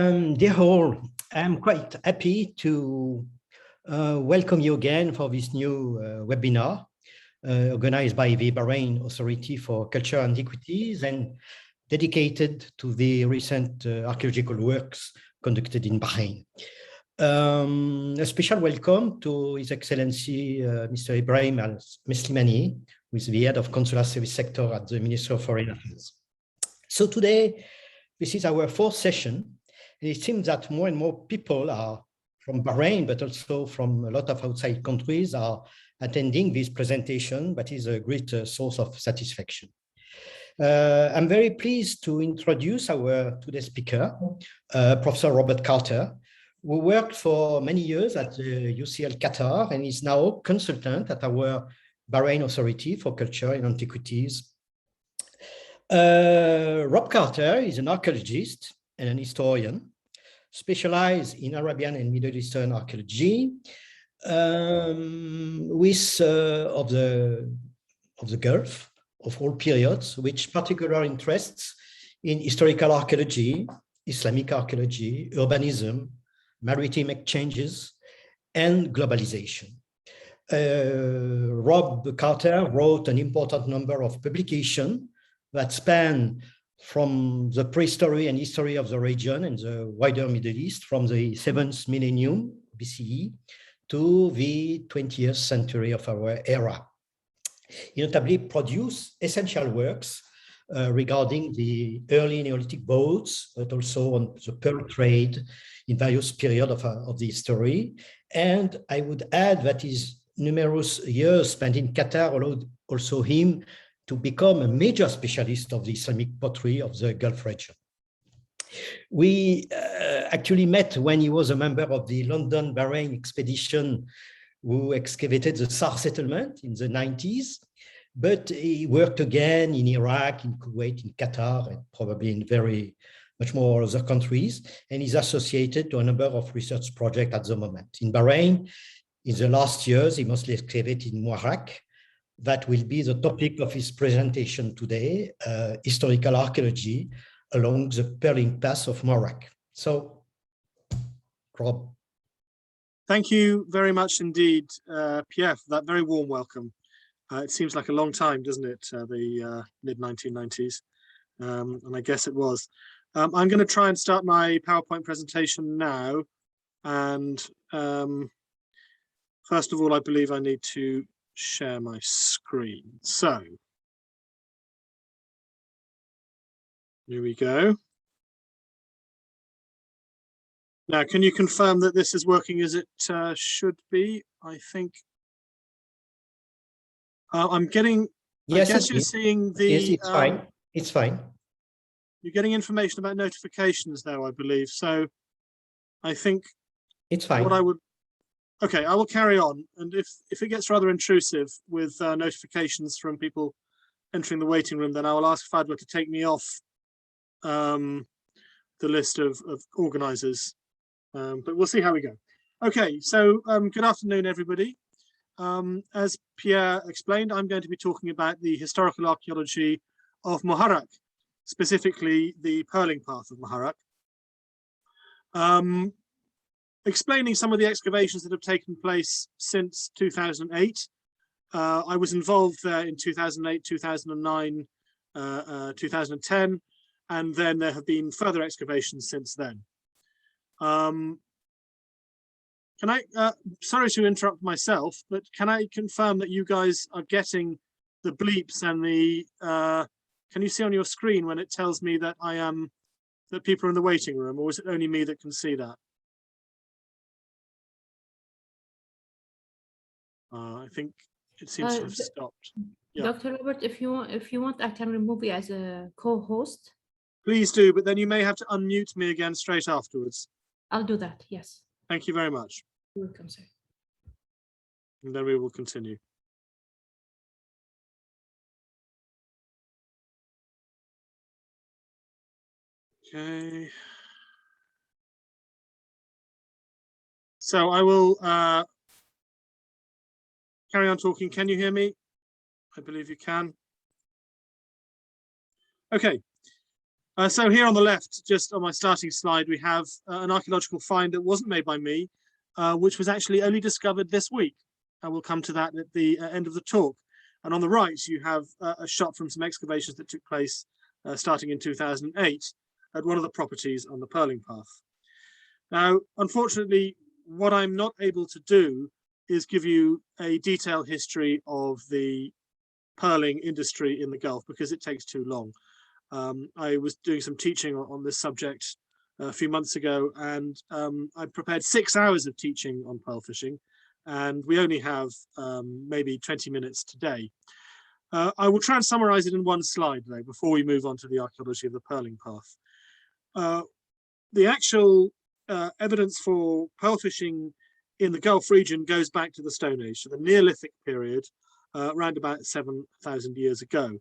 Dear all, I'm quite happy to welcome you again for this new webinar organized by the Bahrain Authority for Culture and Antiquities and dedicated to the recent archaeological works conducted in Bahrain. A special welcome to His Excellency Mr. Ibrahim Al-Meslimani, who is the head of Consular Service Sector at the Ministry of Foreign Affairs. So today, this is our fourth session. And it seems that more and more people are from Bahrain, but also from a lot of outside countries are attending this presentation, but is a great source of satisfaction. I'm very pleased to introduce our today's speaker, Professor Robert Carter, who worked for many years at the UCL Qatar and is now consultant at our Bahrain Authority for Culture and Antiquities. Rob Carter is an archaeologist and an historian, specialized in Arabian and Middle Eastern archaeology, with of the Gulf of all periods, which particular interests in historical archaeology, Islamic archaeology, urbanism, maritime exchanges, and globalization. Rob Carter wrote an important number of publications that span from the prehistory and history of the region and the wider Middle East from the 7th millennium BCE to the 20th century of our era. He notably produced essential works regarding the early Neolithic boats, but also on the pearl trade in various periods of the history. And I would add that his numerous years spent in Qatar allowed also him to become a major specialist of the Islamic pottery of the Gulf region. We actually met when he was a member of the London Bahrain expedition who excavated the SAR settlement in the 90s, but he worked again in Iraq, in Kuwait, in Qatar, and probably in very much more other countries, and is associated to a number of research projects at the moment. In Bahrain, in the last years, he mostly excavated in Muharraq. That will be the topic of his presentation today, historical archaeology along the Pearling Pass of Muharraq. So, Rob. Thank you very much indeed, Pierre, for that very warm welcome. It seems like a long time, doesn't it, the mid-1990s, and I guess it was. I'm going to try and start my PowerPoint presentation now, and first of all, I believe I need to share my screen. So here we go. Now, can you confirm that this is working as it should be? I think I'm getting. Yes, I guess you're seeing the. Yes, it's fine. It's fine. You're getting information about notifications, though, I believe. So I think it's fine. What I would. Okay, I will carry on, and if it gets rather intrusive with notifications from people entering the waiting room, then I will ask Fadwa to take me off the list of organisers, but we'll see how we go. Okay, so good afternoon, everybody. As Pierre explained, I'm going to be talking about the historical archaeology of Muharraq, specifically the Pearling Path of Muharraq. Explaining some of the excavations that have taken place since 2008. I was involved there in 2008, 2009, 2010, and then there have been further excavations since then. Can I, sorry to interrupt myself, but can I confirm that you guys are getting the bleeps and the, can you see on your screen when it tells me that that people are in the waiting room, or is it only me that can see that? I think it seems to have stopped. Yeah. Dr. Robert, if you want, I can remove you as a co-host. Please do, but then you may have to unmute me again straight afterwards. I'll do that, yes. Thank you very much. You're welcome, sir. And then we will continue. Okay. So I will carry on talking. Can you hear me? I believe you can. Okay. So here on the left, just on my starting slide, we have an archaeological find that wasn't made by me, which was actually only discovered this week. And we'll come to that at the end of the talk. And on the right, you have a shot from some excavations that took place starting in 2008 at one of the properties on the Pearling Path. Now, unfortunately, what I'm not able to do is give you a detailed history of the pearling industry in the Gulf because it takes too long. I was doing some teaching on this subject a few months ago, and I prepared 6 hours of teaching on pearl fishing, and we only have maybe 20 minutes today. I will try and summarize it in one slide though, before we move on to the archaeology of the Pearling Path. The actual evidence for pearl fishing in the Gulf region goes back to the Stone Age, to the Neolithic period, around about 7,000 years ago.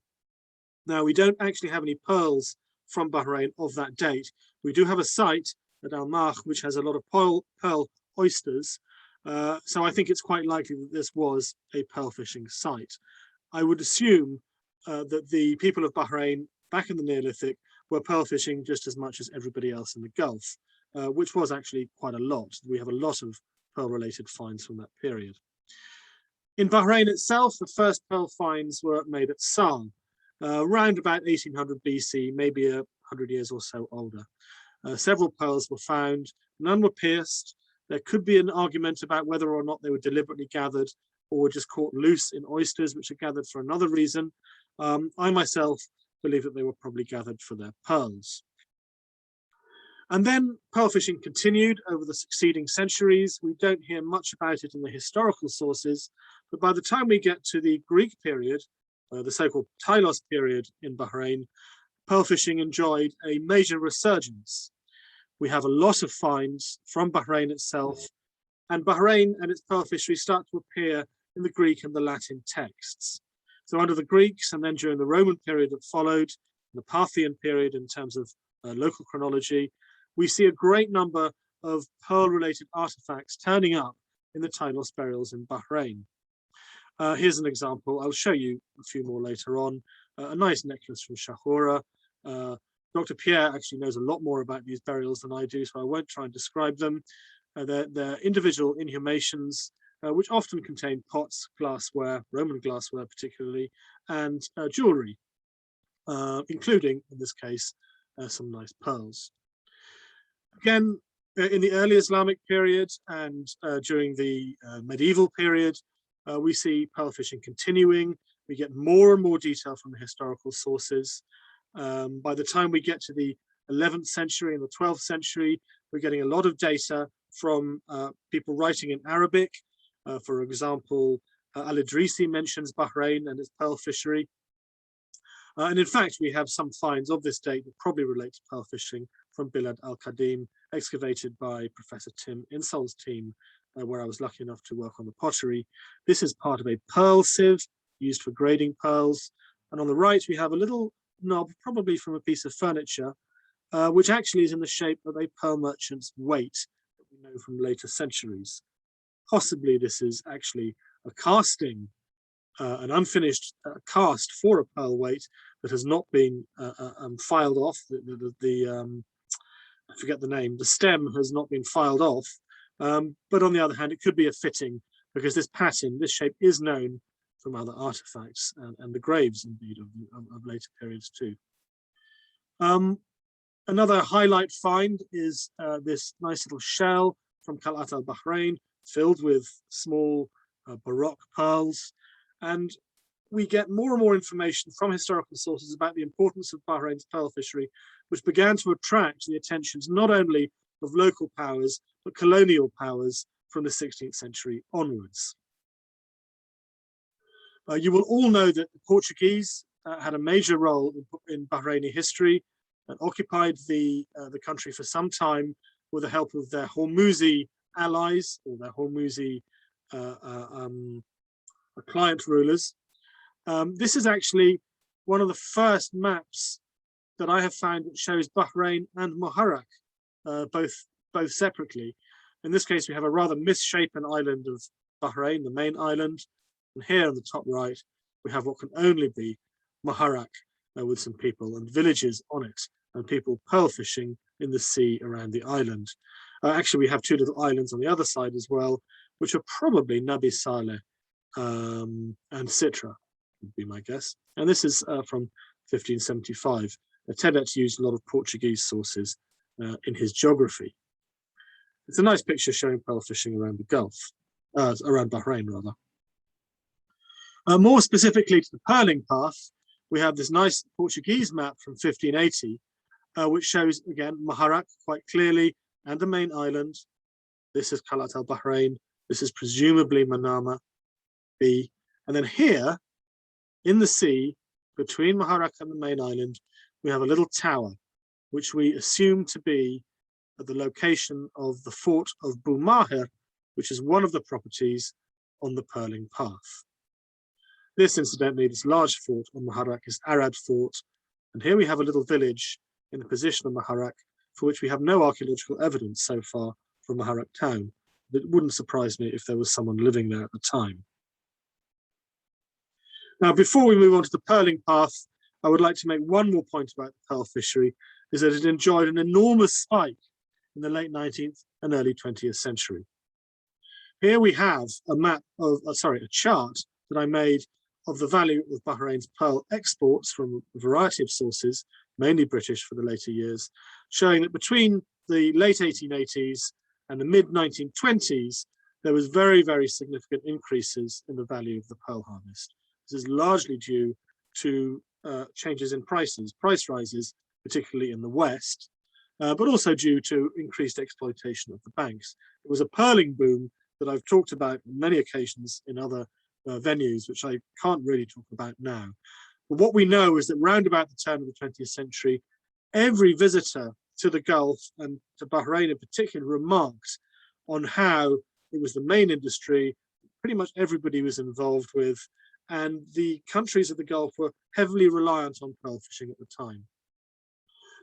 Now, we don't actually have any pearls from Bahrain of that date. We do have a site at Al-Makh, which has a lot of pearl oysters. So I think it's quite likely that this was a pearl fishing site. I would assume that the people of Bahrain back in the Neolithic were pearl fishing just as much as everybody else in the Gulf, which was actually quite a lot. We have a lot of pearl-related finds from that period. In Bahrain itself, the first pearl finds were made at Sar, around about 1800 BC, maybe 100 years or so older. Several pearls were found, none were pierced. There could be an argument about whether or not they were deliberately gathered or were just caught loose in oysters, which are gathered for another reason. I myself believe that they were probably gathered for their pearls. And then pearl fishing continued over the succeeding centuries. We don't hear much about it in the historical sources, but by the time we get to the Greek period, the so-called Tylos period in Bahrain, pearl fishing enjoyed a major resurgence. We have a lot of finds from Bahrain itself, and Bahrain and its pearl fishery start to appear in the Greek and the Latin texts. So under the Greeks, and then during the Roman period that followed, the Parthian period in terms of local chronology, we see a great number of pearl-related artifacts turning up in the Tylos burials in Bahrain. Here's an example. I'll show you a few more later on. A nice necklace from Shahura. Dr. Pierre actually knows a lot more about these burials than I do, so I won't try and describe them. They're individual inhumations, which often contain pots, glassware, Roman glassware particularly, and jewelry, including, in this case, some nice pearls. Again, in the early Islamic period and during the medieval period, we see pearl fishing continuing. We get more and more detail from the historical sources. By the time we get to the 11th century and the 12th century, we're getting a lot of data from people writing in Arabic. For example, Al-Idrisi mentions Bahrain and its pearl fishery. And in fact, we have some finds of this date that probably relate to pearl fishing from Bilad al-Qadim, excavated by Professor Tim Insol's team, where I was lucky enough to work on the pottery. This is part of a pearl sieve used for grading pearls. And on the right, we have a little knob, probably from a piece of furniture, which actually is in the shape of a pearl merchant's weight that we know from later centuries. Possibly this is actually a casting, an unfinished cast for a pearl weight that has not been filed off. I forget the name, the stem has not been filed off. But on the other hand, it could be a fitting, because this pattern, this shape is known from other artifacts and the graves indeed of later periods too. Another highlight find is this nice little shell from Qalat al-Bahrain, filled with small Baroque pearls. And we get more and more information from historical sources about the importance of Bahrain's pearl fishery, which began to attract the attentions not only of local powers, but colonial powers from the 16th century onwards. You will all know that the Portuguese had a major role in Bahraini history and occupied the country for some time with the help of their Hormuzi allies, or their Hormuzi client rulers. This is actually one of the first maps that I have found that shows Bahrain and Muharraq, both separately. In this case, we have a rather misshapen island of Bahrain, the main island. And here on the top right, we have what can only be Muharraq with some people and villages on it. and people pearl fishing in the sea around the island. Actually, we have two little islands on the other side as well, which are probably Nabi Saleh and Sitra, would be my guess. And this is from 1575. Tedet used a lot of Portuguese sources in his geography. It's a nice picture showing pearl fishing around the Gulf, around Bahrain rather. More specifically to the pearling path, we have this nice Portuguese map from 1580, which shows again Muharraq quite clearly and the main island. This is Qalat al-Bahrain. This is presumably Manama B. And then here in the sea between Muharraq and the main island, we have a little tower, which we assume to be at the location of the fort of Bumahir, which is one of the properties on the pearling path. This, incidentally, this large fort on Muharraq is Arad Fort. And here we have a little village in the position of Muharraq, for which we have no archaeological evidence so far from Muharraq town. It wouldn't surprise me if there was someone living there at the time. Now, before we move on to the pearling path, I would like to make one more point about the pearl fishery, is that it enjoyed an enormous spike in the late 19th and early 20th century. Here we have a map of, a chart that I made of the value of Bahrain's pearl exports from a variety of sources, mainly British for the later years, showing that between the late 1880s and the mid 1920s, there was very, very significant increases in the value of the pearl harvest. This is largely due to changes in prices, price rises, particularly in the West, but also due to increased exploitation of the banks. It was a pearling boom that I've talked about on many occasions in other venues, which I can't really talk about now. But what we know is that round about the turn of the 20th century, every visitor to the Gulf and to Bahrain in particular remarked on how it was the main industry, pretty much everybody was involved with, and the countries of the Gulf were heavily reliant on pearl fishing at the time.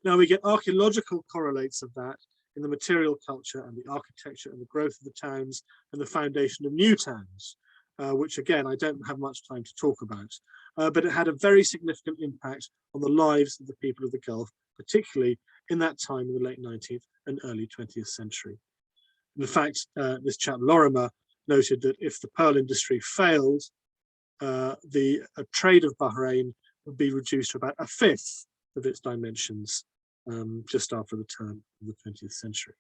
Now we get archaeological correlates of that in the material culture and the architecture and the growth of the towns and the foundation of new towns, which again, I don't have much time to talk about, but it had a very significant impact on the lives of the people of the Gulf, particularly in that time in the late 19th and early 20th century. In fact, this chap Lorimer noted that if the pearl industry failed, the trade of Bahrain would be reduced to about a fifth of its dimensions just after the turn of the 20th century.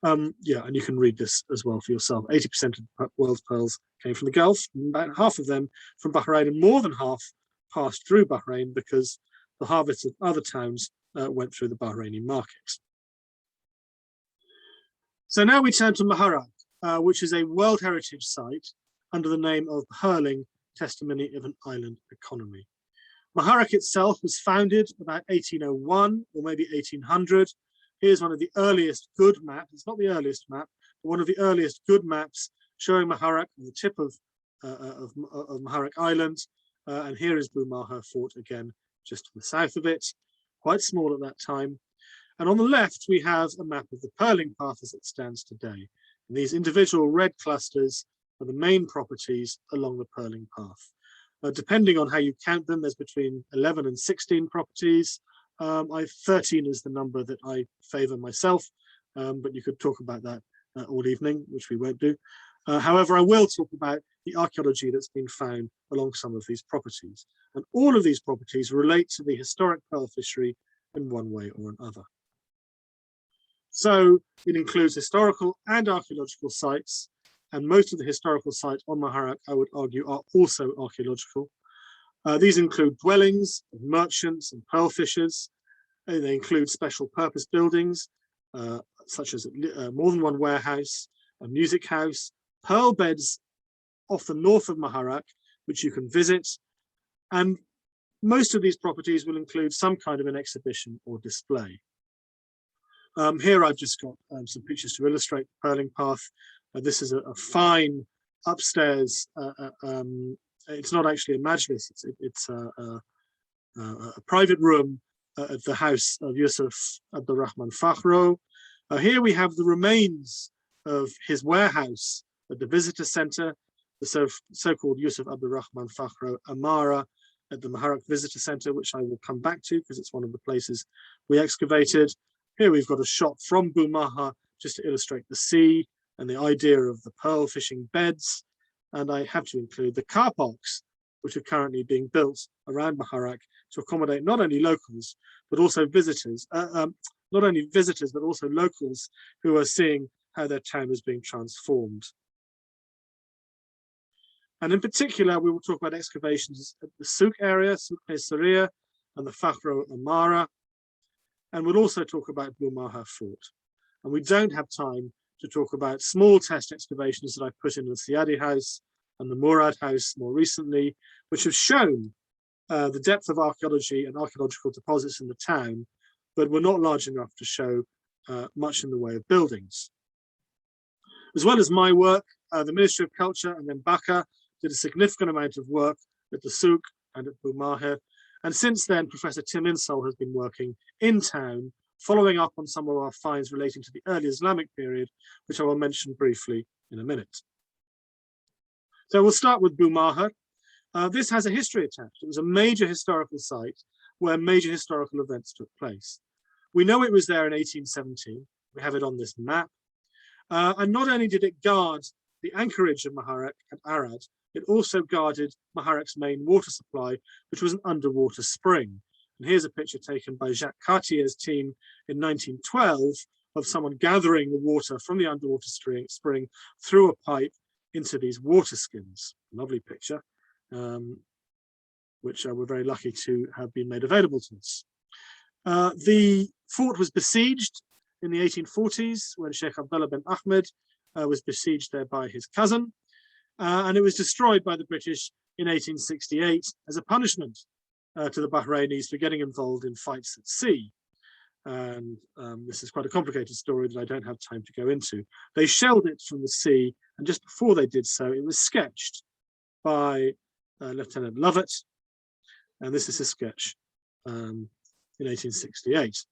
Yeah, and you can read this as well for yourself. 80% of the world's pearls came from the Gulf, and about half of them from Bahrain, and more than half passed through Bahrain because the harvests of other towns went through the Bahraini market. So now we turn to Muharraq, which is a World Heritage Site under the name of Hurling, Testimony of an Island Economy. Muharraq itself was founded about 1801 or maybe 1800. Here's one of the earliest good maps. It's not the earliest map, but one of the earliest good maps showing Muharraq on the tip of Muharraq Island. And here is Bumahir Fort again, just to the south of it, quite small at that time. And on the left, we have a map of the pearling path as it stands today. And these individual red clusters are the main properties along the pearling path. Depending on how you count them, there's between 11 and 16 properties. 13 is the number that I favor myself, but you could talk about that all evening, which we won't do. However, I will talk about the archaeology that's been found along some of these properties. And all of these properties relate to the historic pearl fishery in one way or another. So it includes historical and archaeological sites, and most of the historical sites on Muharraq, I would argue, are also archaeological. These include dwellings of merchants and pearl fishers. They include special purpose buildings, such as more than one warehouse, a music house, pearl beds off the north of Muharraq, which you can visit. And most of these properties will include some kind of an exhibition or display. Here I've just got some pictures to illustrate the pearling path. This is a fine upstairs. It's not actually a majlis, it's a private room at the house of Yusuf Abdurrahman Fakhro. Here we have the remains of his warehouse at the visitor center, the so-called Yusuf Abdurrahman Fakhro Amara, at the Muharraq Visitor Centre, which I will come back to because it's one of the places we excavated. Here we've got a shot from Bumaha just to illustrate the sea and the idea of the pearl fishing beds. And I have to include the car parks, which are currently being built around Muharraq to accommodate not only locals, but also visitors, not only visitors, but also locals who are seeing how their town is being transformed. And in particular, we will talk about excavations at the Souk area, Souk Saria, and the Fakhro Amara. And we'll also talk about Bumaha Fort. And we don't have time to talk about small test excavations that I put in the Siadi House and the Murad House more recently, which have shown the depth of archaeology and archaeological deposits in the town, but were not large enough to show much in the way of buildings. As well as my work, the Ministry of Culture and then Baka did a significant amount of work at the Souk and at Bumaha. And since then, Professor Tim Insall has been working in town, following up on some of our finds relating to the early Islamic period, which I will mention briefly in a minute. So we'll start with Bumaha. This has a history attached. It was a major historical site where major historical events took place. We know it was there in 1817. We have it on this map. And not only did it guard the anchorage of Muharraq and Arad, it also guarded Muharraq's main water supply, which was an underwater spring. And here's a picture taken by Jacques Cartier's team in 1912 of someone gathering the water from the underwater spring through a pipe into these water skins. Lovely picture, which we're very lucky to have been made available to us. The fort was besieged in the 1840s when Sheikh Abdullah bin Ahmed was besieged there by his cousin. And it was destroyed by the British in 1868 as a punishment to the Bahrainis for getting involved in fights at sea. And this is quite a complicated story that I don't have time to go into. They shelled it from the sea, and just before they did so, it was sketched by Lieutenant Lovett. And this is a sketch in 1868.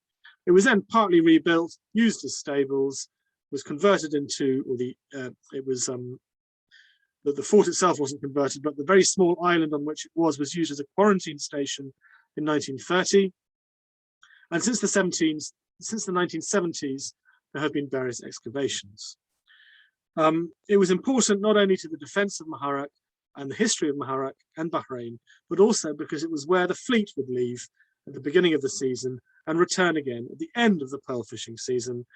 It was then partly rebuilt, used as stables, was converted into, or the fort itself wasn't converted, but the very small island on which it was used as a quarantine station in 1930. And since the 1970s, there have been various excavations. It was important not only to the defense of Muharraq and the history of Muharraq and Bahrain, but also because it was where the fleet would leave at the beginning of the season and return again at the end of the pearl fishing season.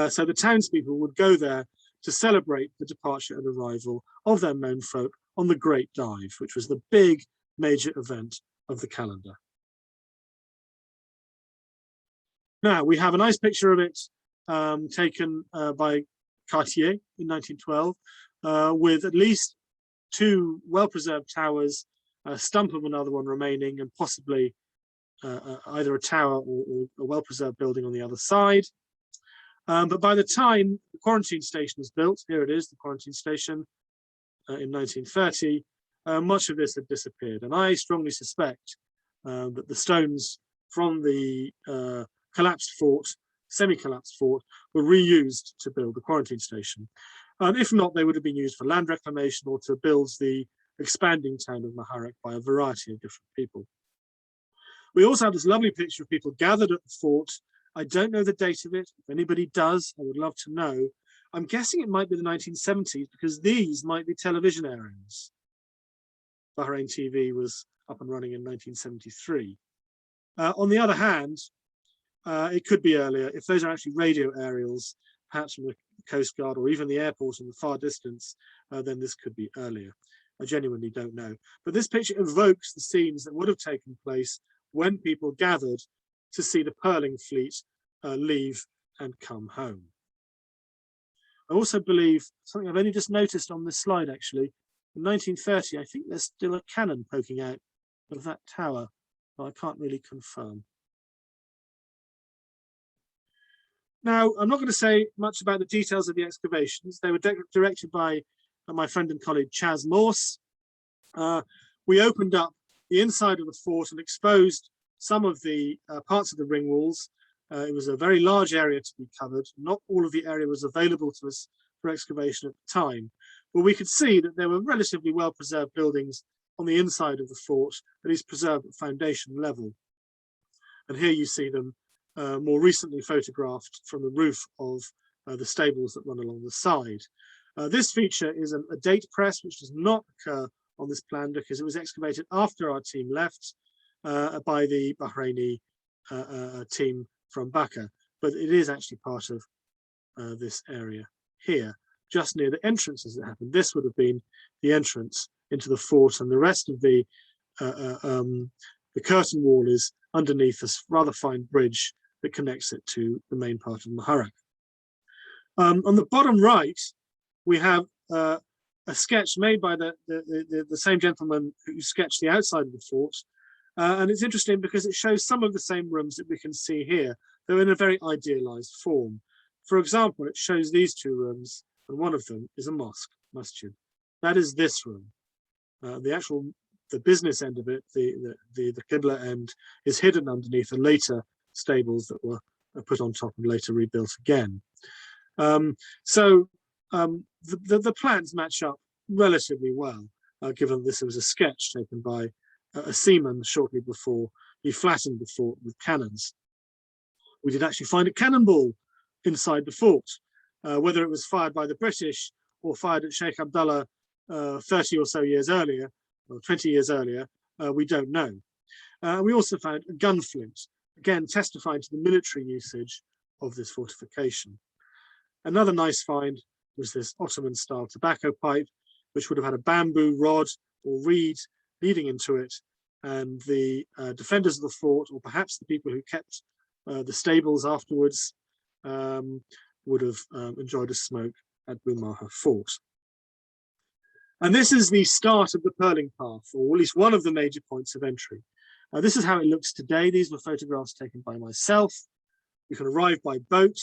So the townspeople would go there to celebrate the departure and arrival of their known folk on the Great Dive, which was the big major event of the calendar. Now we have a nice picture of it taken by Cartier in 1912 with at least two well-preserved towers, a stump of another one remaining, and possibly either a tower or a well-preserved building on the other side. But by the time the quarantine station was built, here it is, the quarantine station in 1930, much of this had disappeared. And I strongly suspect that the stones from the collapsed fort, semi-collapsed fort, were reused to build the quarantine station. And if not, they would have been used for land reclamation or to build the expanding town of Muharraq by a variety of different people. We also have this lovely picture of people gathered at the fort. I don't know the date of it. If anybody does, I would love to know. I'm guessing it might be the 1970s because these might be television aerials. Bahrain TV was up and running in 1973. On the other hand, it could be earlier. If those are actually radio aerials, perhaps from the Coast Guard or even the airport in the far distance, then this could be earlier. I genuinely don't know. But this picture evokes the scenes that would have taken place when people gathered to see the pearling fleet leave and come home. I also believe, something I've only just noticed on this slide actually, in 1930, I think there's still a cannon poking out of that tower, but I can't really confirm. Now, I'm not going to say much about the details of the excavations. They were directed by my friend and colleague Chas Morse. We opened up the inside of the fort and exposed some of the parts of the ring walls. It was a very large area to be covered. Not all of the area was available to us for excavation at the time, but we could see that there were relatively well-preserved buildings on the inside of the fort, at least preserved at foundation level. And here you see them more recently photographed from the roof of the stables that run along the side. This feature is a date press, which does not occur on this plan because it was excavated after our team left by the Bahraini team from Bakka, but it is actually part of this area here, just near the entrance as it happened. This would have been the entrance into the fort, and the rest of the curtain wall is underneath this rather fine bridge that connects it to the main part of Muharraq. On the bottom right, we have a sketch made by the same gentleman who sketched the outside of the fort. And it's interesting because it shows some of the same rooms that we can see here, though in a very idealized form. For example, it shows these two rooms, and one of them is a mosque, masjid. That is this room. The business end of it, the Qibla end, is hidden underneath the later stables that were put on top and later rebuilt again. The plans match up relatively well, given this was a sketch taken by a seaman shortly before he flattened the fort with cannons. We did actually find a cannonball inside the fort. Whether it was fired by the British or fired at Sheikh Abdullah 30 or so years earlier, or 20 years earlier, we don't know. We also found a gun flint, again testifying to the military usage of this fortification. Another nice find was this Ottoman-style tobacco pipe, which would have had a bamboo rod or reed leading into it, and the defenders of the fort, or perhaps the people who kept the stables afterwards, would have enjoyed a smoke at Bumaha Fort. And this is the start of the Purling Path, or at least one of the major points of entry. This is how it looks today. These were photographs taken by myself. You can arrive by boat.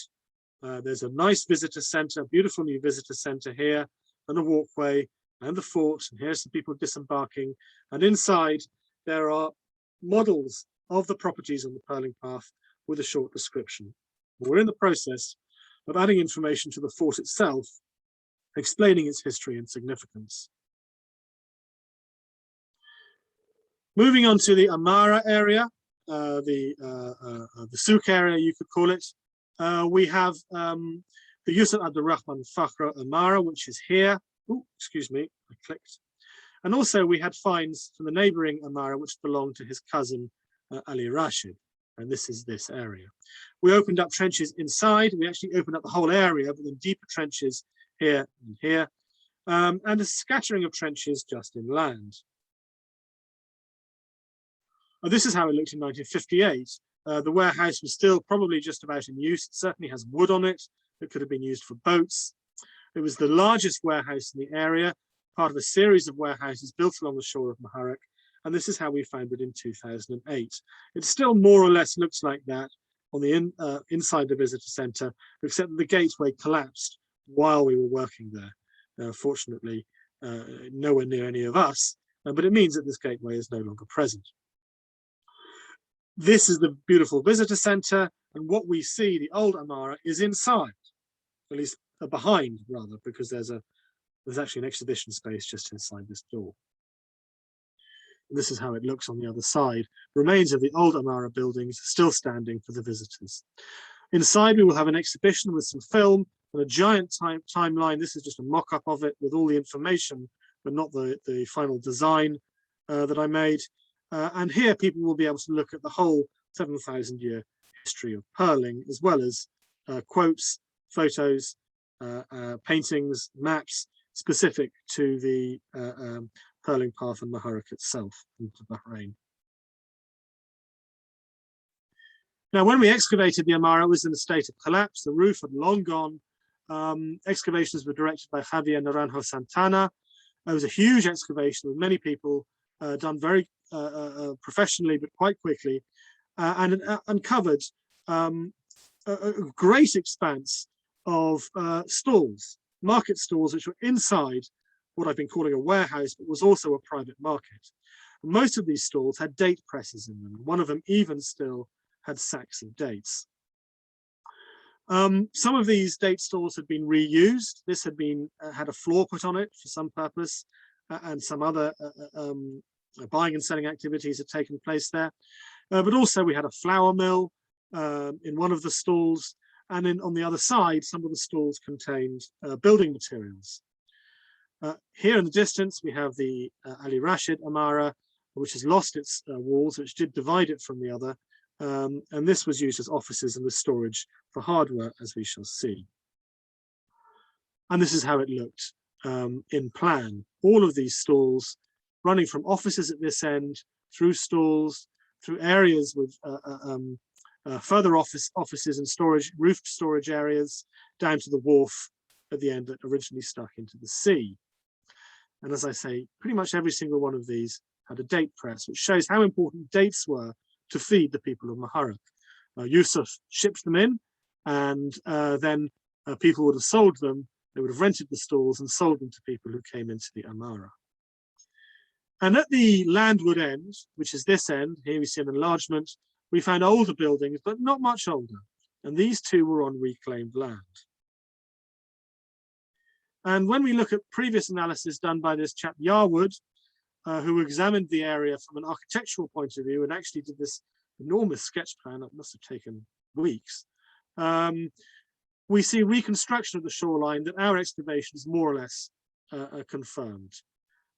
There's a nice visitor centre, beautiful new visitor centre here, and a walkway, and the fort, and here's some people disembarking. And inside there are models of the properties on the Purling Path with a short description. We're in the process of adding information to the fort itself, explaining its history and significance. Moving on to the Amara area, the souk area, you could call it. We have the Yusuf Abdul Rahman Fakhra Amara, which is here. Oh, excuse me, I clicked. And also we had finds from the neighboring Amara, which belonged to his cousin Ali Rashid. And this is this area. We opened up trenches inside. We actually opened up the whole area, but then deeper trenches here and here, and a scattering of trenches just inland. This is how it looked in 1958. The warehouse was still probably just about in use. It certainly has wood on it that could have been used for boats. It was the largest warehouse in the area, part of a series of warehouses built along the shore of Muharraq, and this is how we found it in 2008. It still more or less looks like that on the inside the visitor centre, except that the gateway collapsed while we were working there. Fortunately, nowhere near any of us, but it means that this gateway is no longer present. This is the beautiful visitor centre, and what we see, the old Amara, is inside, at least behind rather, because there's actually an exhibition space just inside this door. And this is how it looks on the other side. Remains of the old Amara buildings still standing for the visitors. Inside we will have an exhibition with some film and a giant timeline. This is just a mock-up of it with all the information, but not the final design that I made. And here people will be able to look at the whole 7,000-year history of Purling, as well as quotes, photos, paintings, maps specific to the Purling Path and Muharraq itself into Bahrain. Now, when we excavated the Amara, it was in a state of collapse. The roof had long gone. Excavations were directed by Javier Naranjo Santana. It was a huge excavation with many people, done very professionally, but quite quickly, and uncovered a great expanse of stalls, market stalls, which were inside what I've been calling a warehouse, but was also a private market. Most of these stalls had date presses in them. One of them even still had sacks of dates. Some of these date stalls had been reused. This had been had a floor put on it for some purpose, and some other buying and selling activities had taken place there. But also we had a flour mill in one of the stalls, and then on the other side, some of the stalls contained building materials. Here in the distance, we have the Ali Rashid Amara, which has lost its walls, which did divide it from the other. And this was used as offices and as storage for hardware, as we shall see. And this is how it looked in plan. All of these stalls running from offices at this end, through stalls, through areas with further offices and storage, roofed storage areas, down to the wharf at the end that originally stuck into the sea. And as I say, pretty much every single one of these had a date press, which shows how important dates were to feed the people of Muharraq. Yusuf shipped them in, and then people would have sold them. They would have rented the stalls and sold them to people who came into the Amara. And at the landward end, which is this end, here we see an enlargement, we found older buildings, but not much older. And these two were on reclaimed land. And when we look at previous analysis done by this chap Yarwood, who examined the area from an architectural point of view and actually did this enormous sketch plan that must have taken weeks, we see reconstruction of the shoreline that our excavations more or less confirmed.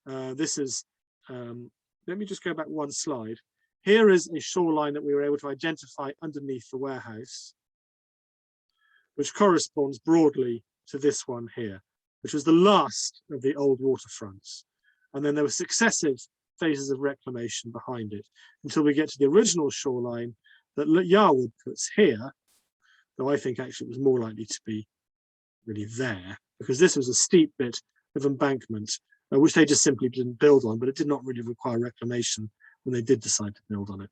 This is, let me just go back one slide. Here is a shoreline that we were able to identify underneath the warehouse, which corresponds broadly to this one here, which was the last of the old waterfronts. And then there were successive phases of reclamation behind it until we get to the original shoreline that Yarwood puts here, though I think actually it was more likely to be really there, because this was a steep bit of embankment, which they just simply didn't build on, but it did not really require reclamation when they did decide to build on it.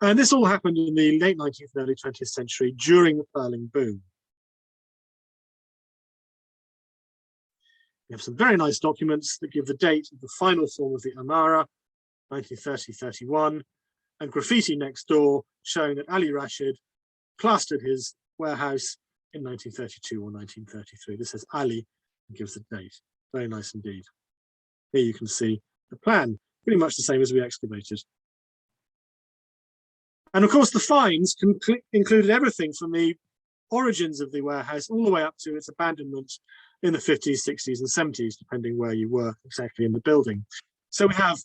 And this all happened in the late 19th and early 20th century during the pearling boom. We have some very nice documents that give the date of the final form of the Amara, 1930-31, and graffiti next door showing that Ali Rashid plastered his warehouse in 1932 or 1933. This says Ali and gives the date. Very nice indeed. Here you can see the plan, pretty much the same as we excavated. And of course, the finds included everything from the origins of the warehouse all the way up to its abandonment in the 50s, 60s, and 70s, depending where you were exactly in the building. So we have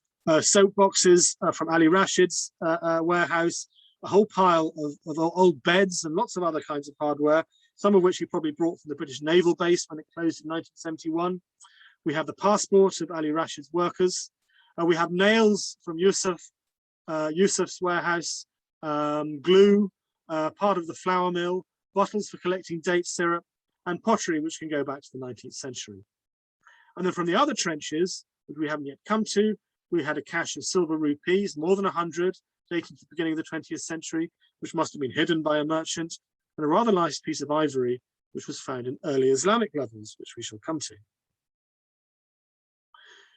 soap boxes from Ali Rashid's warehouse, a whole pile of old beds and lots of other kinds of hardware, some of which he probably brought from the British Naval Base when it closed in 1971. We have the passport of Ali Rashid's workers. We have nails from Yusuf's warehouse, glue, part of the flour mill, bottles for collecting date syrup, and pottery, which can go back to the 19th century. And then from the other trenches, which we haven't yet come to, we had a cache of silver rupees, more than 100, dating to the beginning of the 20th century, which must have been hidden by a merchant, and a rather nice piece of ivory, which was found in early Islamic levels, which we shall come to.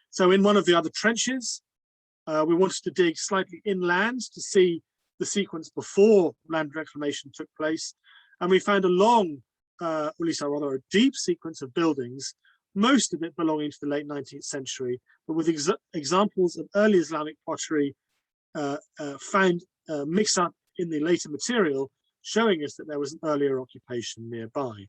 So in one of the other trenches, we wanted to dig slightly inland to see the sequence before land reclamation took place. And we found a long, or at least rather a deep sequence of buildings, most of it belonging to the late 19th century, but with examples of early Islamic pottery found mixed up in the later material, showing us that there was an earlier occupation nearby.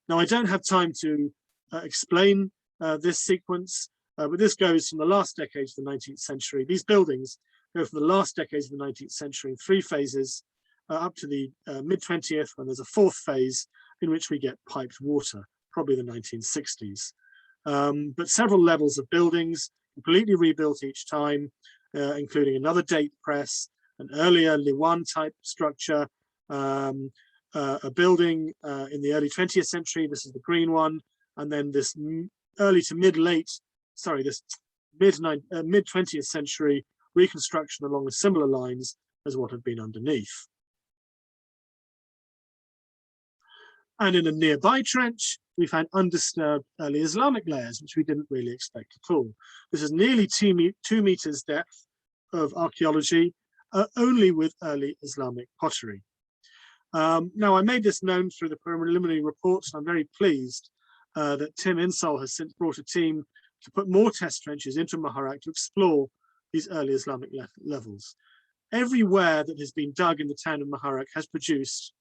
Now, I don't have time to explain this sequence, but this goes from the last decades of the 19th century. These buildings go from the last decades of the 19th century in three phases up to the mid-20th, when there's a fourth phase in which we get piped water, probably the 1960s. But several levels of buildings, completely rebuilt each time, including another date press, an earlier Liwan type structure, a building in the early 20th century, this is the green one, and then this early to this mid 20th century reconstruction along similar lines as what had been underneath. And in a nearby trench, we found undisturbed early Islamic layers, which we didn't really expect at all. This is nearly 2 meters depth of archaeology, only with early Islamic pottery. Now, I made this known through the preliminary reports, and I'm very pleased that Tim Insall has since brought a team to put more test trenches into Muharraq to explore these early Islamic levels. Everywhere that has been dug in the town of Muharraq has produced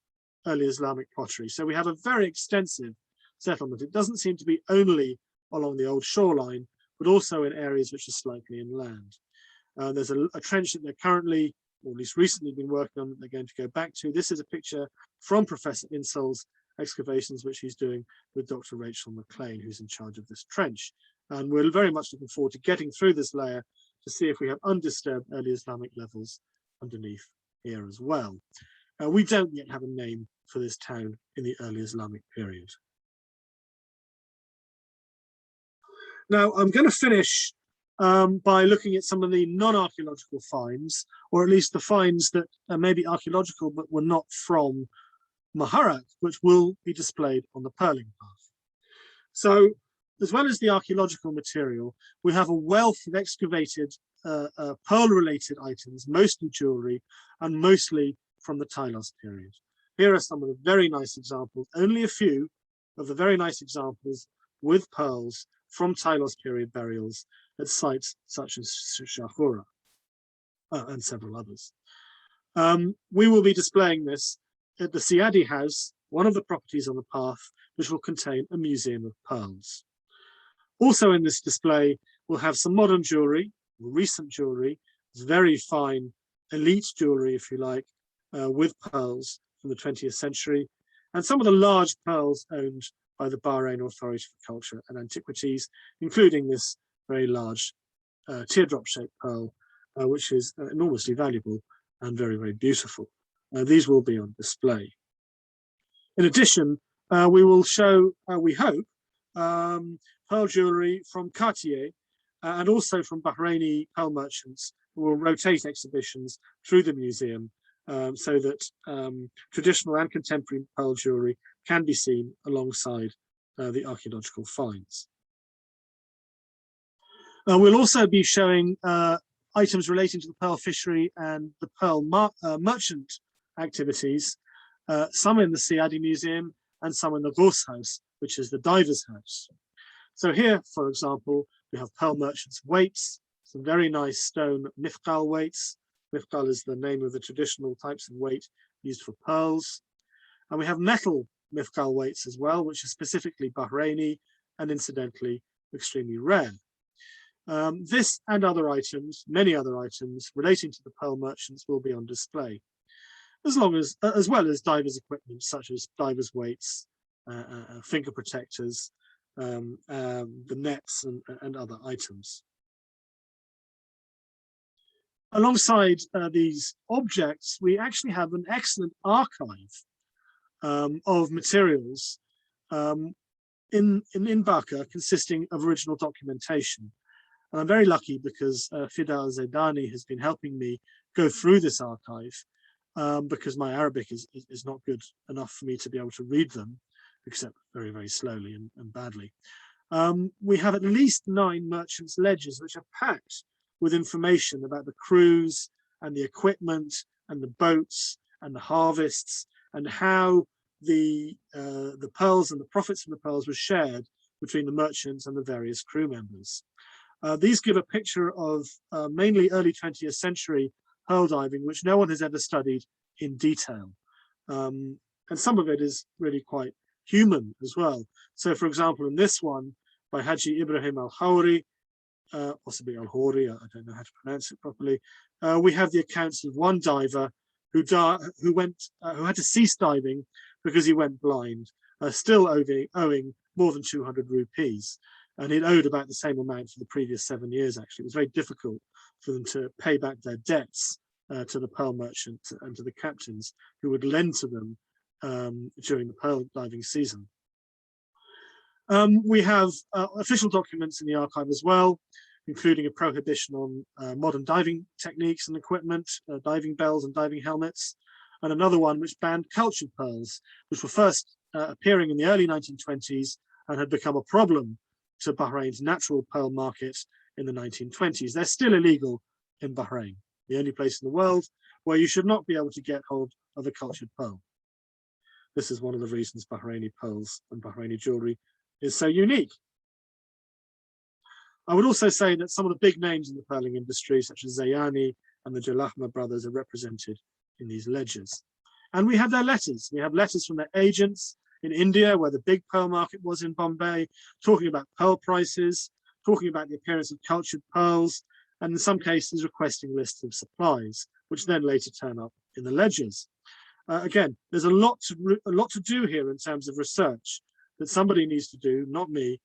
early Islamic pottery. So we have a very extensive settlement. It doesn't seem to be only along the old shoreline, but also in areas which are slightly inland. There's a trench that they're currently, or at least recently, been working on that they're going to go back to. This is a picture from Professor Insol's excavations, which he's doing with Dr. Rachel McLean, who's in charge of this trench. And we're very much looking forward to getting through this layer to see if we have undisturbed early Islamic levels underneath here as well. We don't yet have a name for this town in the early Islamic period. Now, I'm going to finish by looking at some of the non-archaeological finds, or at least the finds that may be archaeological but were not from Muharraq, which will be displayed on the pearling path. So, as well as the archaeological material, we have a wealth of excavated pearl-related items, mostly jewellery, and mostly from the Tylos period. Here are some of the very nice examples, only a few of the very nice examples with pearls from Tylos period burials at sites such as Shahura and several others. We will be displaying this at the Siadi house, one of the properties on the path, which will contain a museum of pearls. Also in this display, we'll have some modern jewellery, recent jewellery, it's very fine elite jewellery, if you like, with pearls from the 20th century, and some of the large pearls owned by the Bahrain Authority for Culture and Antiquities, including this very large teardrop-shaped pearl, which is enormously valuable and very, very beautiful. These will be on display. In addition, we will show, we hope, pearl jewellery from Cartier and also from Bahraini pearl merchants who will rotate exhibitions through the museum so that traditional and contemporary pearl jewellery can be seen alongside the archaeological finds. We'll also be showing items relating to the pearl fishery and the pearl merchant activities, some in the Siadi Museum and some in the Ghos House, which is the diver's house. So here, for example, we have pearl merchants' weights, some very nice stone mifqal weights. Mifqal is the name of the traditional types of weight used for pearls. And we have metal mifqal weights as well, which are specifically Bahraini and incidentally extremely rare. This and other items, many other items relating to the pearl merchants will be on display, as well as divers equipment such as divers weights, finger protectors, the nets and other items. Alongside these objects, we actually have an excellent archive of materials in Baqa consisting of original documentation. And I'm very lucky because Fida Zaidani has been helping me go through this archive because my Arabic is not good enough for me to be able to read them, except very, very slowly and badly. We have at least 9 merchants' ledgers which are packed with information about the crews and the equipment and the boats and the harvests and how the pearls and the profits from the pearls were shared between the merchants and the various crew members. These give a picture of mainly early 20th century pearl diving, which no one has ever studied in detail. And some of it is really quite human as well. So for example, in this one by Haji Ibrahim Al-Khawri, possibly Al-Hawri, I don't know how to pronounce it properly, we have the accounts of one diver who had to cease diving because he went blind, still owing more than 200 rupees. And he'd owed about the same amount for the previous 7 years, actually. It was very difficult for them to pay back their debts to the pearl merchant and to the captains who would lend to them during the pearl diving season. We have official documents in the archive as well, including a prohibition on modern diving techniques and equipment, diving bells and diving helmets, and another one which banned cultured pearls, which were first appearing in the early 1920s and had become a problem to Bahrain's natural pearl market in the 1920s. They're still illegal in Bahrain, the only place in the world where you should not be able to get hold of a cultured pearl. This is one of the reasons Bahraini pearls and Bahraini jewelry is so unique. I would also say that some of the big names in the pearling industry, such as Zayani and the Jalahma brothers, are represented in these ledgers. And we have their letters. We have letters from their agents in India, where the big pearl market was in Bombay, talking about pearl prices, talking about the appearance of cultured pearls, and in some cases requesting lists of supplies, which then later turn up in the ledgers. Again, there's a lot to do here in terms of research that somebody needs to do, not me,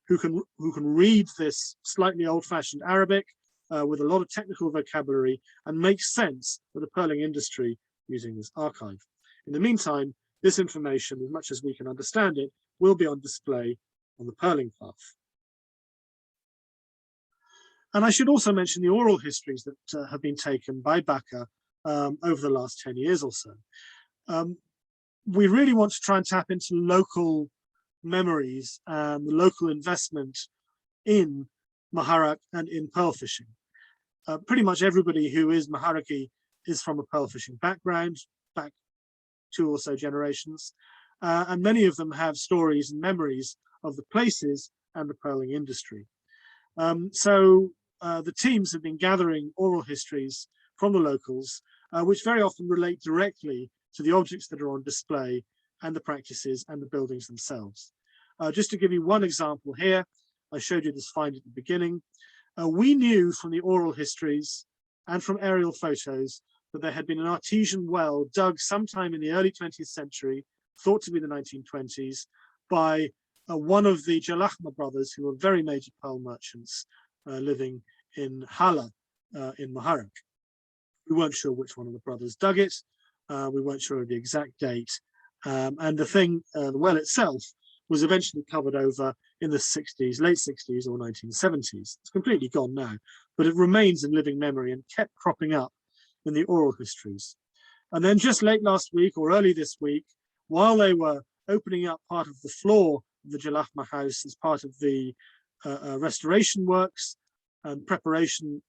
who can read this slightly old-fashioned Arabic with a lot of technical vocabulary and make sense of the pearling industry using this archive. In the meantime, this information, as much as we can understand it, will be on display on the pearling path. And I should also mention the oral histories that have been taken by Baca over the last 10 years or so. We really want to try and tap into local memories and the local investment in Muharraq and in pearl fishing. Pretty much everybody who is Muharraqi is from a pearl fishing background, back 2 or so generations, and many of them have stories and memories of the places and the pearling industry. So the teams have been gathering oral histories from the locals, which very often relate directly to the objects that are on display and the practices and the buildings themselves. Just to give you one example here, I showed you this find at the beginning. We knew from the oral histories and from aerial photos that there had been an artesian well dug sometime in the early 20th century, thought to be the 1920s, by one of the Jalahma brothers, who were very major pearl merchants living in Hala in Muharraq. We weren't sure which one of the brothers dug it. We weren't sure of the exact date. And the well itself was eventually covered over in the 60s, late 60s or 1970s. It's completely gone now, but it remains in living memory and kept cropping up in the oral histories. And then just late last week or early this week, while they were opening up part of the floor of the Jalahma house as part of the restoration works and preparation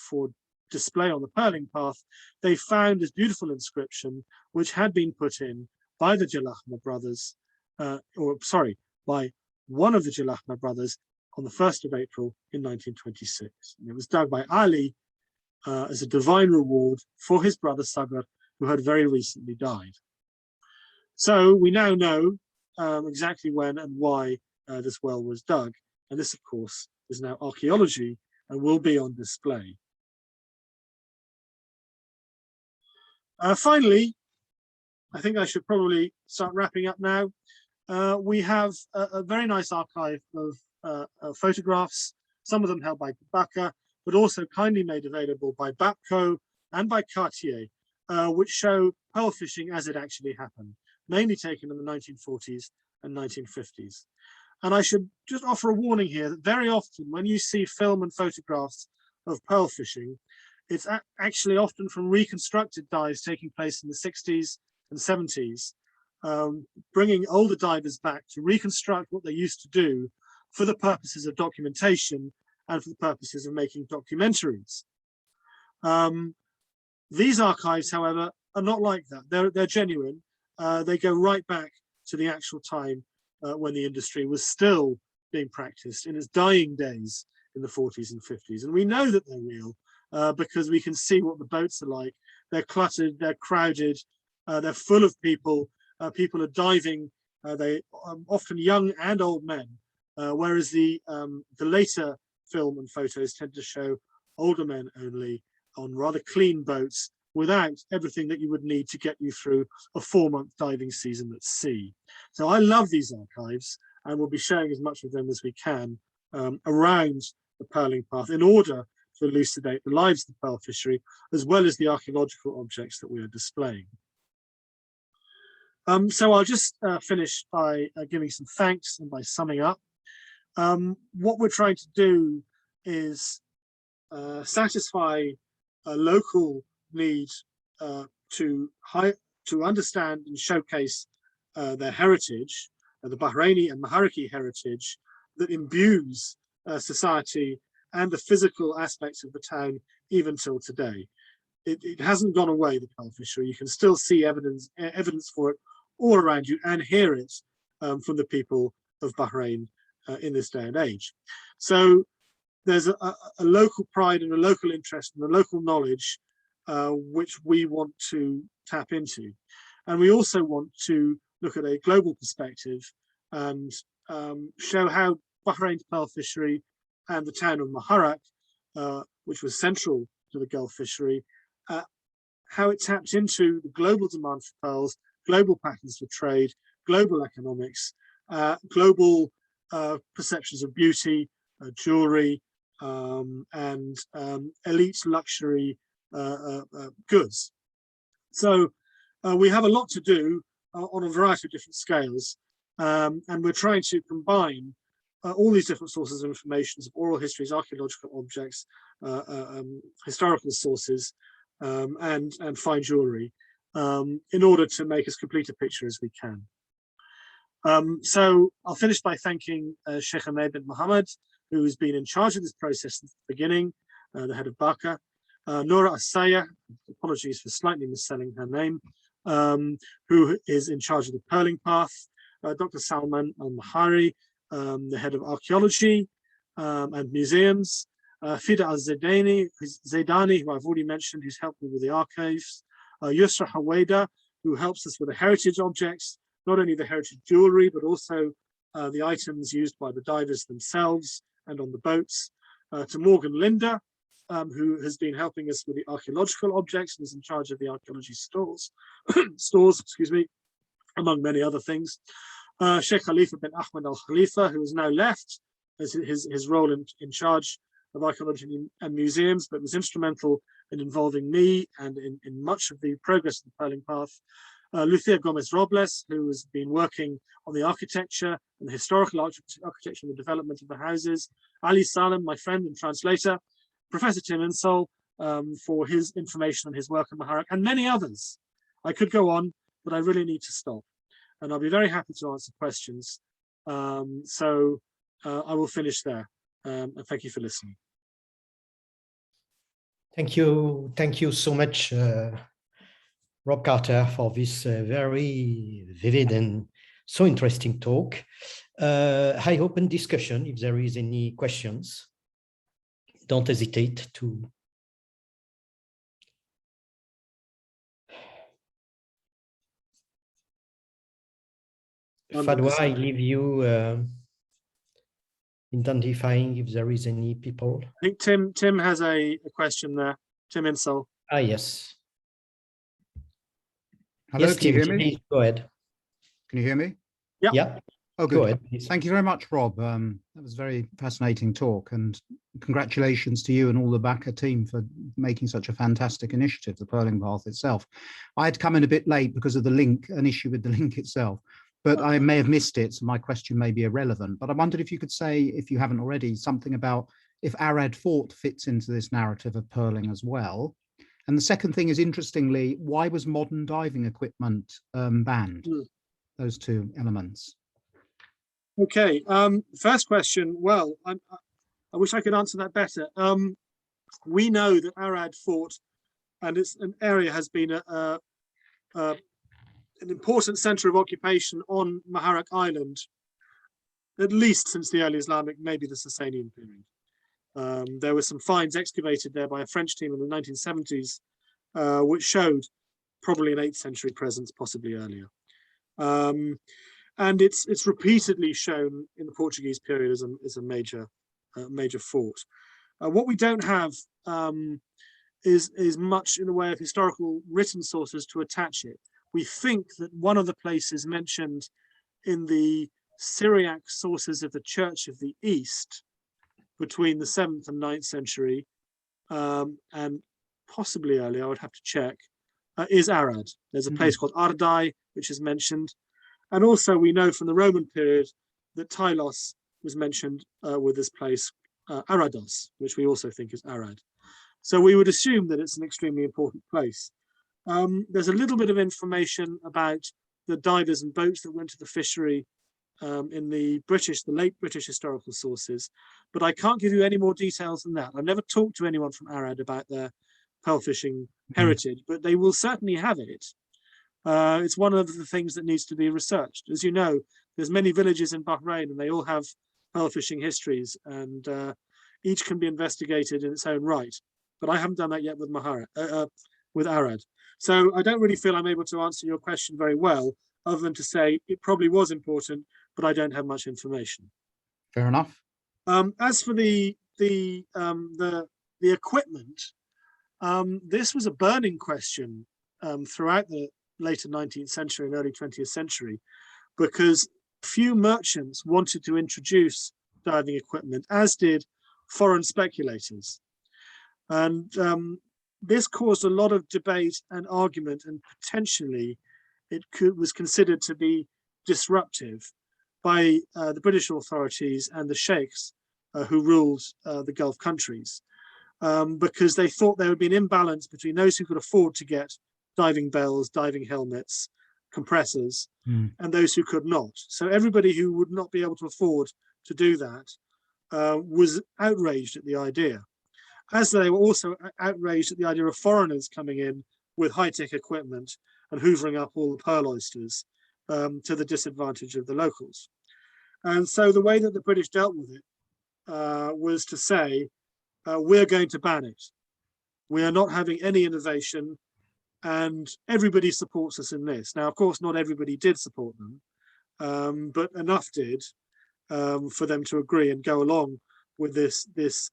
for display on the pearling path, they found this beautiful inscription which had been put in by the Jalahma brothers, by one of the Jalahma brothers on the 1st of April in 1926. And it was dug by Ali as a divine reward for his brother Sagar, who had very recently died. So we now know exactly when and why this well was dug. And this, of course, is now archaeology and will be on display. Finally, I think I should probably start wrapping up now. We have a very nice archive of photographs, some of them held by Baca, but also kindly made available by BAPCO and by Cartier, which show pearl fishing as it actually happened, mainly taken in the 1940s and 1950s. And I should just offer a warning here that very often when you see film and photographs of pearl fishing, it's actually often from reconstructed dives taking place in the 60s and 70s, bringing older divers back to reconstruct what they used to do for the purposes of documentation and for the purposes of making documentaries. These archives, however, are not like that. They're genuine. They go right back to the actual time when the industry was still being practiced in its dying days in the 40s and 50s. And we know that they're real because we can see what the boats are like. They're cluttered, they're crowded, they're full of people. People are diving, they often young and old men, whereas the later film and photos tend to show older men only on rather clean boats without everything that you would need to get you through a 4-month diving season at sea. So I love these archives, and we'll be showing as much of them as we can around the pearling path in order to elucidate the lives of the pearl fishery, as well as the archaeological objects that we are displaying. So I'll just finish by giving some thanks and by summing up. What we're trying to do is satisfy a local need to understand and showcase their heritage, the Bahraini and Muharraqi heritage that imbues society and the physical aspects of the town even till today. It hasn't gone away, the pearl fishery. You can still see evidence for it all around you and hear it from the people of Bahrain in this day and age. So there's a local pride and a local interest and a local knowledge which we want to tap into. And we also want to look at a global perspective and show how Bahrain's pearl fishery and the town of Muharraq, which was central to the Gulf fishery, how it tapped into the global demand for pearls, global patterns for trade, global economics, global perceptions of beauty, jewelry, and elite luxury goods. So we have a lot to do on a variety of different scales, and we're trying to combine all these different sources of information, of oral histories, archaeological objects, historical sources, and fine jewelry, in order to make as complete a picture as we can. So I'll finish by thanking Sheikh Ahmed bin Mohammed, who has been in charge of this process since the beginning, the head of Baka, Nora Asaya, apologies for slightly misspelling her name, who is in charge of the pearling path, Dr. Salman Al-Mahari, the head of archaeology and museums, Fida Al-Zaidani, who I've already mentioned, who's helped me with the archives, Yusra Haweda, who helps us with the heritage objects, not only the heritage jewelry, but also the items used by the divers themselves and on the boats, to Morgan Linder, who has been helping us with the archaeological objects and is in charge of the archaeology stores, excuse me, among many other things. Sheikh Khalifa bin Ahmed Al Khalifa, who has now left as his role in charge of archaeology and museums, but was instrumental in involving me and in much of the progress of the pearling path. Lucia Gomez Robles, who has been working on the architecture and the historical architecture and the development of the houses. Ali Salem, my friend and translator. Professor Tim Insole, for his information and his work on Muharraq, and many others. I could go on, but I really need to stop. And I'll be very happy to answer questions. So I will finish there. And thank you for listening. Thank you so much, Rob Carter, for this very vivid and so interesting talk. I open discussion. If there is any questions, don't hesitate to. Fadwa, I leave you identifying if there is any people. I think Tim has a question there. Tim Insole. Ah, yes. Hello, yes, can you Tim, hear me? please go ahead. Can you hear me? Yeah. Yeah. Oh, Go good. ahead, please. Thank you very much, Rob. That was a very fascinating talk, and congratulations to you and all the Baka team for making such a fantastic initiative, the Pearling Path itself. I had come in a bit late because of the link, an issue with the link itself, but I may have missed it, so my question may be irrelevant. But I wondered if you could say, if you haven't already, something about if Arad Fort fits into this narrative of pearling as well. And the second thing is, interestingly, why was modern diving equipment banned? Those two elements. Okay, first question. Well, I wish I could answer that better. We know that Arad Fort and it's an area has been an important center of occupation on Muharraq Island, at least since the early Islamic, maybe the Sasanian period. There were some finds excavated there by a French team in the 1970s, which showed probably an 8th century presence, possibly earlier. And it's repeatedly shown in the Portuguese period as a major fort. What we don't have is much in the way of historical written sources to attach it. We think that one of the places mentioned in the Syriac sources of the Church of the East between the 7th and 9th century, and possibly earlier, I would have to check, is Arad. There's a place called Ardai, which is mentioned. And also we know from the Roman period that Tylos was mentioned with this place, Arados, which we also think is Arad. So we would assume that it's an extremely important place. There's a little bit of information about the divers and boats that went to the fishery in the late British historical sources, but I can't give you any more details than that. I've never talked to anyone from Arad about their pearl fishing heritage, but they will certainly have it. It's one of the things that needs to be researched. As you know, there's many villages in Bahrain and they all have pearl fishing histories, and each can be investigated in its own right. But I haven't done that yet with Muharraq, with Arad. So I don't really feel I'm able to answer your question very well, other than to say it probably was important, but I don't have much information. Fair enough. As for the equipment, this was a burning question throughout the later 19th century and early 20th century, because few merchants wanted to introduce diving equipment, as did foreign speculators. And this caused a lot of debate and argument, and potentially it was considered to be disruptive by the British authorities and the sheikhs who ruled the Gulf countries, because they thought there would be an imbalance between those who could afford to get diving bells, diving helmets, compressors, and those who could not. So everybody who would not be able to afford to do that was outraged at the idea, as they were also outraged at the idea of foreigners coming in with high-tech equipment and hoovering up all the pearl oysters to the disadvantage of the locals. And so the way that the British dealt with it was to say, we're going to ban it. We are not having any innovation, and everybody supports us in this. Now, of course, not everybody did support them, but enough did for them to agree and go along with this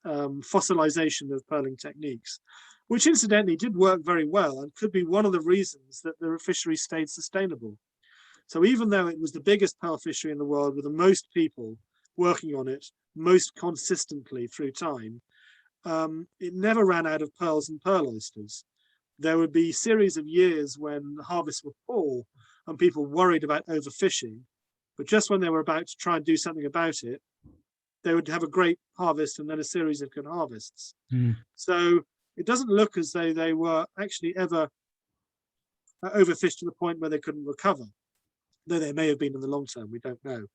fossilization of pearling techniques, which incidentally did work very well and could be one of the reasons that the fishery stayed sustainable. So even though it was the biggest pearl fishery in the world with the most people working on it most consistently through time, it never ran out of pearls and pearl oysters. There would be series of years when harvests were poor and people worried about overfishing, but just when they were about to try and do something about it, they would have a great harvest and then a series of good harvests. So it doesn't look as though they were actually ever overfished to the point where they couldn't recover, though they may have been in the long term, we don't know.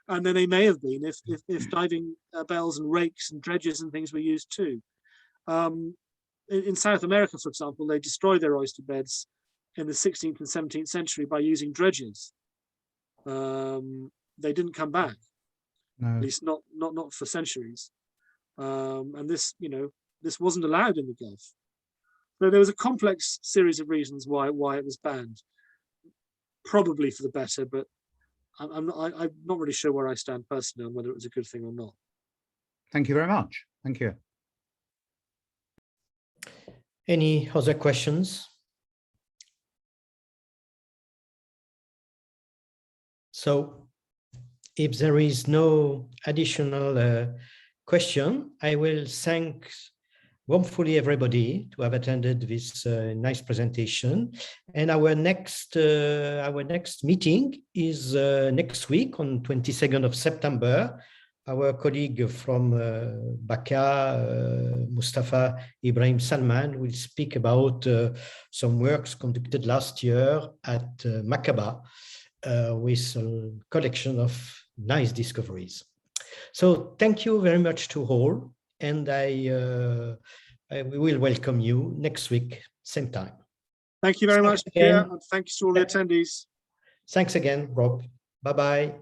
And then they may have been if diving bells and rakes and dredges and things were used too. In South America, for example, they destroyed their oyster beds in the 16th and 17th century by using dredges. They didn't come back, at least not for centuries. And this, this wasn't allowed in the Gulf. So there was a complex series of reasons why it was banned. Probably for the better, but I'm not really sure where I stand personally on whether it was a good thing or not. Thank you very much. Thank you. Any other questions? So if there is no additional question, I will thank warmly everybody to have attended this nice presentation. And our next meeting is next week on 22nd of September. Our colleague from Baka, Mustafa Ibrahim Salman, will speak about some works conducted last year at Makaba with a collection of nice discoveries. So thank you very much to all, and we will welcome you next week, same time. Thank you very much, Pierre, and thanks to all the attendees. Thanks again, Rob. Bye-bye.